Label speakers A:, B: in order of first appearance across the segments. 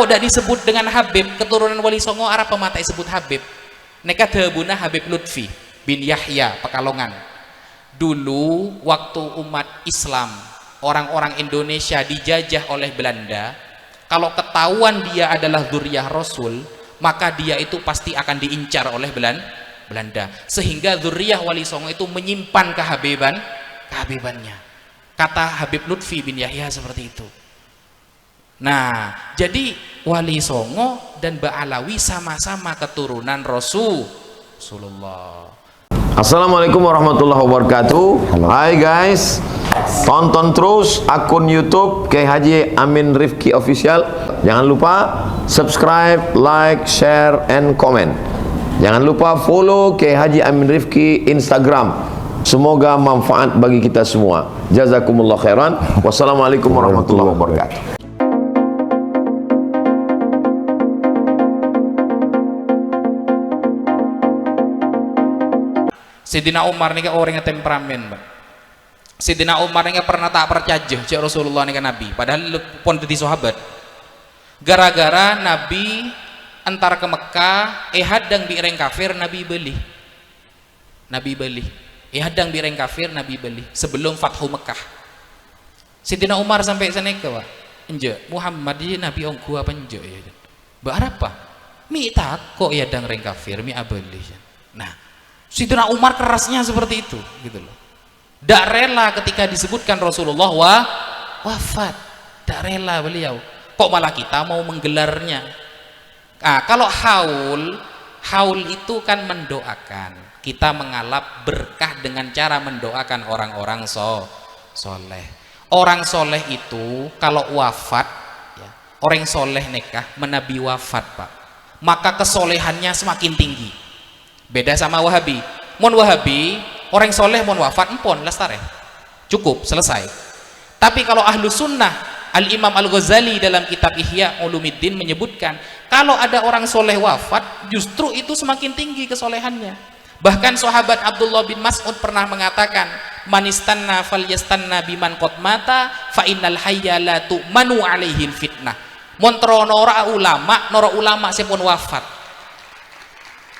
A: tidak disebut dengan Habib keturunan Wali Songo arah pematai sebut Habib neka debuna Habib Lutfi bin Yahya Pekalongan. Dulu waktu umat Islam orang-orang Indonesia dijajah oleh Belanda, kalau ketahuan dia adalah dzurriyyah Rasul, maka dia itu pasti akan diincar oleh Belanda, sehingga dzurriyyah Wali Songo itu menyimpan kehabibannya. Kata Habib Lutfi bin Yahya seperti itu. Nah, jadi Wali Songo dan Ba'alawi sama-sama keturunan Rasulullah.
B: Assalamualaikum warahmatullahi wabarakatuh. Hai guys, tonton terus akun YouTube Kiai Haji Amin Rifki Official. Jangan lupa subscribe, like, share, and comment. Jangan lupa follow Kiai Haji Amin Rifki Instagram. Semoga manfaat bagi kita semua. Jazakumullah khairan. Wassalamualaikum warahmatullahi wabarakatuh.
A: Sayyidina Umar ini orang yang temperamen, Mbak. Sayyidina Umar ini pernah tak percaya cek Rasulullah ini Nabi, padahal pun di sahabat. Gara-gara Nabi antar ke Mekah, hadang bireng kafir, Nabi beli. Hadang bireng kafir, Nabi beli sebelum Fathu Mekah. Sayyidina Umar sampai sana ke Pak. Enje, Muhammad ini Nabi ongku apa enje ya? Mbak apa? Mi tak kok hadang reng kafir, mi abeli. Nah, Sayyidina Umar kerasnya seperti itu, gitu loh. Tidak rela ketika disebutkan Rasulullah wafat, tidak rela beliau. Kok malah kita mau menggelarnya? Nah, kalau haul itu kan mendoakan. Kita mengalap berkah dengan cara mendoakan orang-orang soleh. Orang soleh itu kalau wafat, ya, orang soleh nikah menabi wafat, Pak, maka kesolehannya semakin tinggi. Beda sama Wahabi. Mon Wahabi orang soleh mon wafat empon lestare, cukup selesai. Tapi kalau ahlu sunnah, Al Imam Al Ghazali dalam kitab Ihya Ulumuddin menyebutkan kalau ada orang soleh wafat justru itu semakin tinggi kesolehannya. Bahkan sahabat Abdullah bin Mas'ud pernah mengatakan, manistanna falyastanna biman qad mata fa innal hayya la tu'manu alaihi fitnah. Mon nora ulama sepun wafat.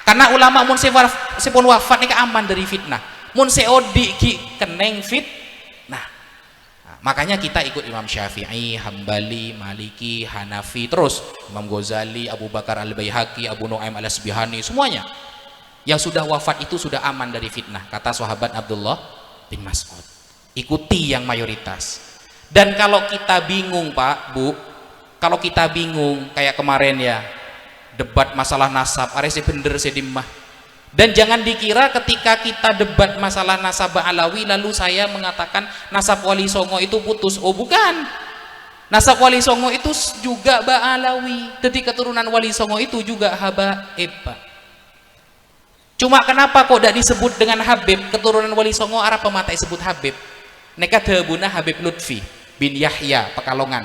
A: Karena ulama mun sepun wafat ini aman dari fitnah. Mun seodi ki keneng fitnah. Nah, makanya kita ikut Imam Syafi'i, Hambali, Maliki, Hanafi, terus Imam Ghazali, Abu Bakar Al-Baihaqi, Abu Nu'aim Al-Asbihani, semuanya yang sudah wafat itu sudah aman dari fitnah, kata sahabat Abdullah bin Mas'ud. Ikuti yang mayoritas. Dan kalau kita bingung, Pak, Bu, kalau kita bingung kayak kemarin ya, debat masalah nasab, aresi bener sedimah. Dan jangan dikira ketika kita debat masalah nasab Ba'alawi lalu saya mengatakan nasab Wali Songo itu putus. Oh bukan, nasab Wali Songo itu juga Ba'alawi. Jadi keturunan Wali Songo itu juga habaib, Pak. Cuma kenapa kok tidak disebut dengan Habib keturunan Wali Songo arah pematai sebut Habib neka debuna Habib Lutfi bin Yahya Pekalongan.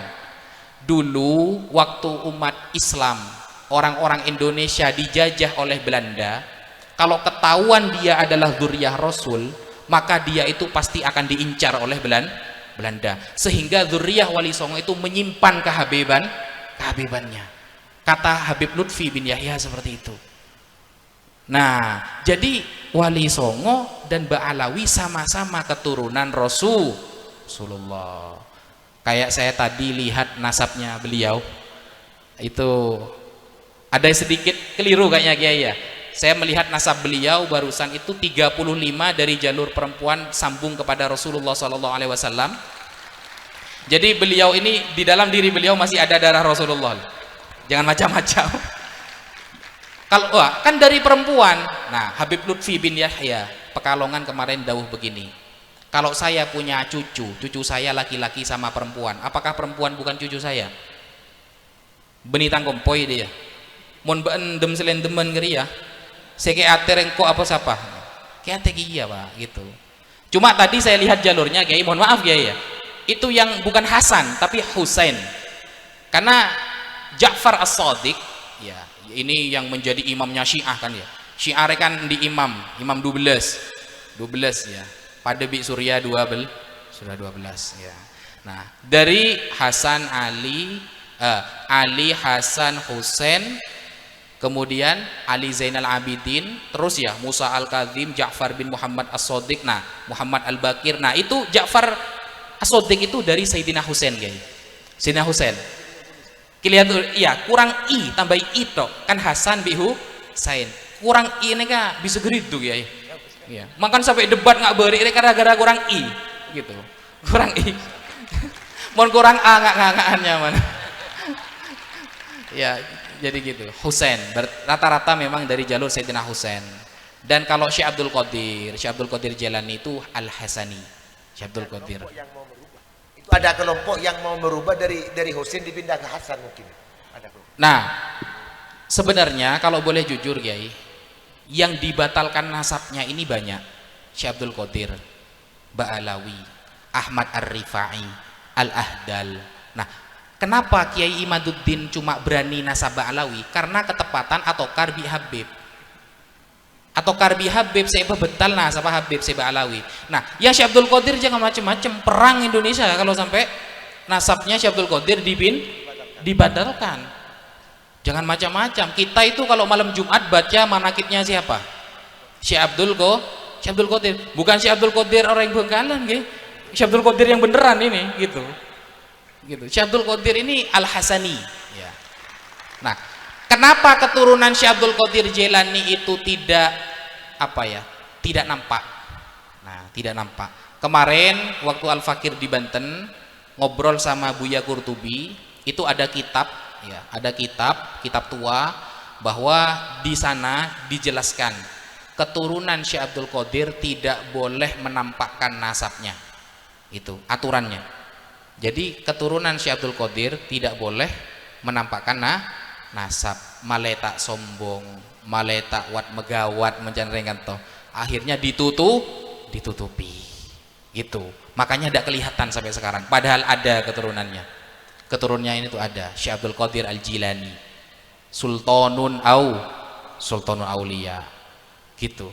A: Dulu waktu umat Islam orang-orang Indonesia dijajah oleh Belanda, kalau ketahuan dia adalah dzurriyyah Rasul, maka dia itu pasti akan diincar oleh Belanda, sehingga dzurriyyah Wali Songo itu menyimpan kehabibannya. Kata Habib Lutfi bin Yahya seperti itu. Nah, jadi Wali Songo dan Ba'alawi sama-sama keturunan Rasulullah. Kayak saya tadi lihat nasabnya beliau itu ada sedikit keliru kayaknya Kiai ya. Saya melihat nasab beliau barusan itu 35 dari jalur perempuan sambung kepada Rasulullah SAW. Jadi beliau ini di dalam diri beliau masih ada darah Rasulullah. Jangan macam-macam. Kalau kan dari perempuan. Nah, Habib Lutfi bin Yahya Pekalongan kemarin dawuh begini. Kalau saya punya cucu saya laki-laki sama perempuan, apakah perempuan bukan cucu saya? Beni tangkompoi dia. Mon beendem selendemen ngeri ya. Seke atereng kok apa siapa? Kayak iya, Pak, gitu. Cuma tadi saya lihat jalurnya, Kiai, mohon maaf Kiai ya. Itu yang bukan Hasan tapi Husain. Karena Ja'far As-Shadiq ya, ini yang menjadi imamnya Syiah kan ya. Syiah kan di imam 12 ya. Pada Bi Surya 12 ya. Nah, dari Hasan Ali Ali, Hasan, Husain, kemudian Ali Zainal Abidin, terus ya Musa Al-Kadzim, Ja'far bin Muhammad As-Shadiq, nah Muhammad Al-Bakir. Nah itu Ja'far As-Shadiq itu dari Sayyidina Husain, guys. Sayyidina Husain kelihatan iya kurang i, tambah i toh kan Hasan bi Husain, kurang i ini kan bisa geritu ya. Iya, makan sampai debat nggak beri ini gara-gara kurang i gitu, kurang i mohon kurang a nggak mana. Ya jadi gitu. Husain rata-rata memang dari jalur Sayyidina Husain. Dan kalau Syekh Abdul Qadir Jailani itu Al-Hasani. Syekh Abdul Qadir
C: itu ada kelompok yang mau merubah dari Husain dipindah ke Hasan mungkin ada kelompok.
A: Nah sebenarnya kalau boleh jujur Kiai, yang dibatalkan nasabnya ini banyak. Syekh Abdul Qadir, Ba'alawi, Ahmad Ar-Rifai, Al-Ahdal. Nah kenapa Kiai Imaduddin cuma berani nasab Ba'alawi? Karena ketepatan atau Karbi Habib, atau Karbi Habib saya betal nasab Habib saya Ba'alawi. Nah ya Syekh Abdul Qadir jangan macam-macam, perang Indonesia kalau sampai nasabnya Syekh Abdul Qadir dibatalkan. Jangan macam-macam. Kita itu kalau malam Jumat baca manakibnya siapa? Syekh Abdul Qadir. Bukan Syekh Abdul Qadir orang yang Bengkalan, gitu. Syekh Abdul Qadir yang beneran ini, gitu. Syekh Abdul Qadir ini Al-Hasani. Ya. Nah, kenapa keturunan Syekh Abdul Qadir Jailani itu tidak nampak? Nah, tidak nampak. Kemarin waktu Al-Fakir di Banten ngobrol sama Buya Qurtubi, itu ada kitab, ya, ada kitab tua bahwa di sana dijelaskan keturunan Syekh Abdul Qadir tidak boleh menampakkan nasabnya. Itu aturannya. Jadi keturunan Syekh Abdul Qadir tidak boleh menampakkan nasab, maletak sombong, maletak wat megawat mencanrengan toh. Akhirnya ditutupi. Gitu. Makanya tidak kelihatan sampai sekarang. Padahal ada keturunannya. Keturunannya ini tuh ada Syekh Abdul Qadir Al-Jilani, Sultanun Auliya. Gitu.